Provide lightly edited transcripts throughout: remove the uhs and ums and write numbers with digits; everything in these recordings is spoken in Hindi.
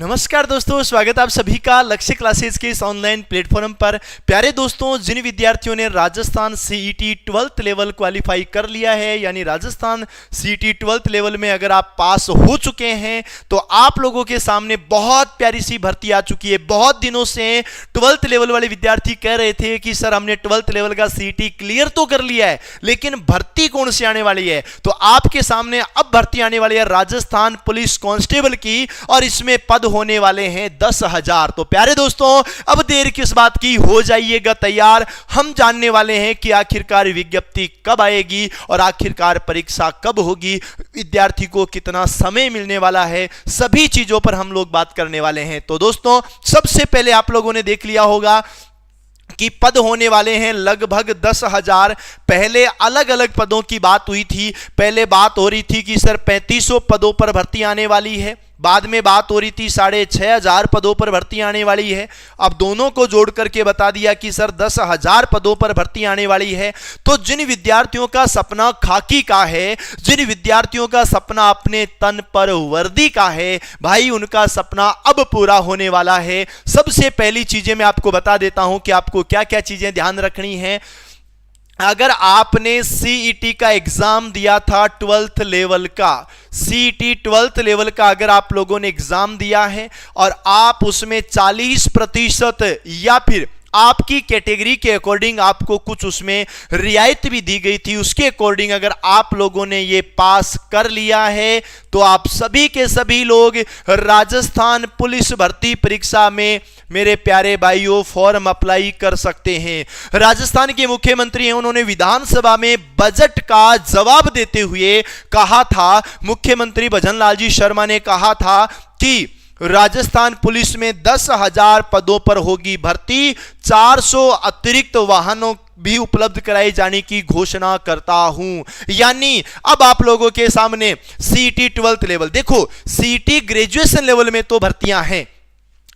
नमस्कार दोस्तों, स्वागत है आप सभी का लक्ष्य क्लासेस के इस ऑनलाइन प्लेटफॉर्म पर। प्यारे दोस्तों, जिन विद्यार्थियों ने Rajasthan CET 12th level qualify कर लिया है, यानी राजस्थान सीईटी 12th लेवल में अगर आप पास हो चुके हैं तो आप लोगों के सामने बहुत प्यारी सी भर्ती आ चुकी है। बहुत दिनों से 12th लेवल वाले विद्यार्थी कह रहे थे कि सर हमने 12th लेवल का सीईटी क्लियर तो कर लिया है, लेकिन भर्ती कौन सी आने वाली है। तो आपके सामने अब भर्ती आने वाली है राजस्थान पुलिस कांस्टेबल की, और इसमें पद होने वाले हैं 10,000। तो प्यारे दोस्तों, अब देर किस बात की, हो जाइएगा तैयार। हम जानने वाले हैं कि आखिरकार विज्ञप्ति कब आएगी और आखिरकार परीक्षा कब होगी, विद्यार्थी को कितना समय मिलने वाला है, सभी चीजों पर हम लोग बात करने वाले हैं। तो दोस्तों, सबसे पहले आप लोगों ने देख लिया होगा कि पद होने वाले हैं लगभग 10,000। पहले अलग अलग पदों की बात हुई थी। पहले बात हो रही थी कि सर 3500 पदों पर भर्ती आने वाली है, बाद में बात हो रही थी 6,500 पदों पर भर्ती आने वाली है। अब दोनों को जोड़ करके बता दिया कि सर 10,000 पदों पर भर्ती आने वाली है। तो जिन विद्यार्थियों का सपना खाकी का है, जिन विद्यार्थियों का सपना अपने तन पर वर्दी का है, भाई उनका सपना अब पूरा होने वाला है। सबसे पहली चीजें मैं आपको बता देता हूं कि आपको क्या क्या चीजें ध्यान रखनी है। अगर आपने सीईटी का एग्जाम दिया था 12th लेवल का, सीईटी 12th लेवल का अगर आप लोगों ने एग्जाम दिया है और आप उसमें 40% या फिर आपकी कैटेगरी के अकॉर्डिंग आपको कुछ उसमें रियायत भी दी गई थी, उसके अकॉर्डिंग अगर आप लोगों ने ये पास कर लिया है तो आप सभी के सभी लोग राजस्थान पुलिस भर्ती परीक्षा में मेरे प्यारे भाइयों फॉर्म अप्लाई कर सकते हैं। राजस्थान के मुख्यमंत्री हैं, उन्होंने विधानसभा में बजट का जवाब देते हुए कहा था, मुख्यमंत्री भजनलाल जी शर्मा ने कहा था कि राजस्थान पुलिस में 10,000 पदों पर होगी भर्ती, 400 अतिरिक्त वाहनों भी उपलब्ध कराए जाने की घोषणा करता हूं। यानी अब आप लोगों के सामने सीईटी 12th लेवल, देखो सीईटी ग्रेजुएशन लेवल में तो भर्तियां हैं,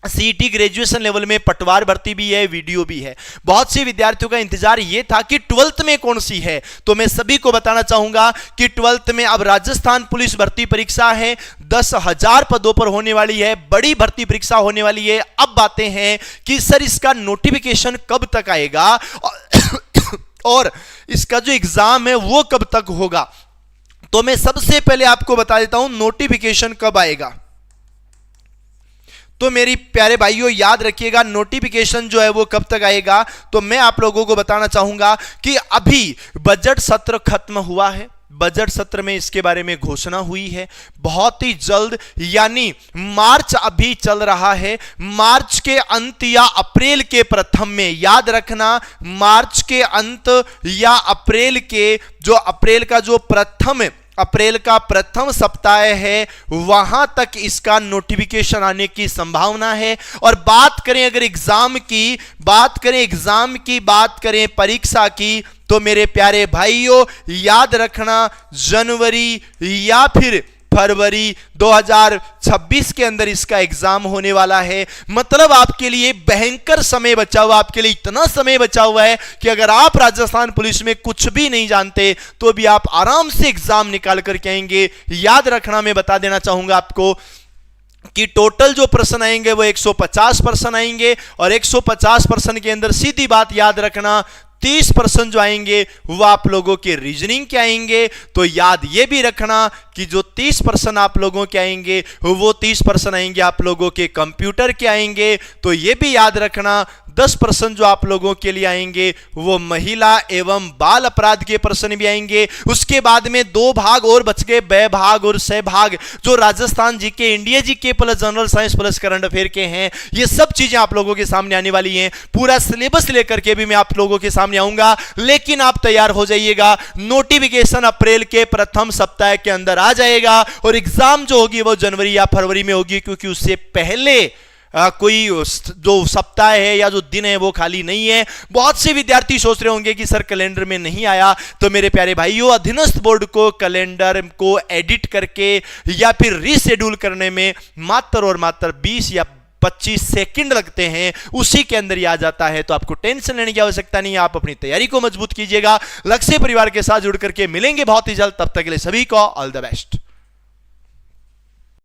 सीईटी ग्रेजुएशन लेवल में पटवार भर्ती भी है, वीडियो भी है। बहुत से विद्यार्थियों का इंतजार यह था कि 12th में कौन सी है, तो मैं सभी को बताना चाहूंगा कि 12th में अब राजस्थान पुलिस भर्ती परीक्षा है, 10,000 पदों पर होने वाली है, बड़ी भर्ती परीक्षा होने वाली है। अब बातें हैं कि सर इसका नोटिफिकेशन कब तक आएगा और इसका जो एग्जाम है वो कब तक होगा। तो मैं सबसे पहले आपको बता देता हूं नोटिफिकेशन कब आएगा। तो मेरी प्यारे भाइयों याद रखिएगा, नोटिफिकेशन जो है वो कब तक आएगा। तो मैं आप लोगों को बताना चाहूंगा कि अभी बजट सत्र खत्म हुआ है, बजट सत्र में इसके बारे में घोषणा हुई है। बहुत ही जल्द, यानी मार्च अभी चल रहा है, मार्च के अंत या अप्रैल के प्रथम में, याद रखना मार्च के अंत या अप्रैल के जो अप्रैल का प्रथम सप्ताह है, वहां तक इसका नोटिफिकेशन आने की संभावना है। और बात करें अगर एग्जाम की, बात करें परीक्षा की, तो मेरे प्यारे भाइयों याद रखना जनवरी या फिर फरवरी 2026 के अंदर इसका एग्जाम होने वाला है। मतलब आपके लिए भयंकर समय बचा हुआ, आपके लिए इतना समय बचा हुआ है कि अगर आप राजस्थान पुलिस में कुछ भी नहीं जानते तो भी आप आराम से एग्जाम निकाल करके आएंगे। याद रखना, मैं बता देना चाहूंगा आपको कि टोटल जो प्रश्न आएंगे वो 150 प्रश्न आएंगे, और 150 प्रश्न के अंदर सीधी बात याद रखना 30% जो आएंगे वो आप लोगों के रीजनिंग के आएंगे। तो याद ये भी रखना कि जो 30% आप लोगों के आएंगे वो 30% आएंगे आप लोगों के कंप्यूटर के आएंगे। तो ये भी याद रखना 10% जो आप लोगों के लिए आएंगे वो महिला एवं बाल अपराध के प्रश्न भी आएंगे। उसके बाद में 2 भाग और बच गए, ब भाग और स भाग, जो Rajasthan GK, India GK plus general science plus current affair के हैं। ये सब चीजें आप लोगों के सामने आने वाली हैं। पूरा सिलेबस लेकर के भी मैं आप लोगों के सामने आऊंगा, लेकिन आप तैयार हो जाइएगा। नोटिफिकेशन अप्रैल के प्रथम सप्ताह के अंदर आ जाएगा और एग्जाम जो होगी वो जनवरी या फरवरी में होगी, क्योंकि उससे पहले कोई जो सप्ताह है या जो दिन है वो खाली नहीं है। बहुत से विद्यार्थी सोच रहे होंगे कि सर कैलेंडर में नहीं आया। तो मेरे प्यारे भाइयों, अधीनस्थ बोर्ड को कैलेंडर को एडिट करके या फिर रीशेड्यूल करने में मात्र और मात्र 20 या 25 सेकंड लगते हैं, उसी के अंदर ही आ जाता है। तो आपको टेंशन लेने की आवश्यकता नहीं है, आप अपनी तैयारी को मजबूत कीजिएगा। लक्ष्य परिवार के साथ जुड़ करके मिलेंगे बहुत ही जल्द। तब तक के लिए सभी को ऑल द बेस्ट।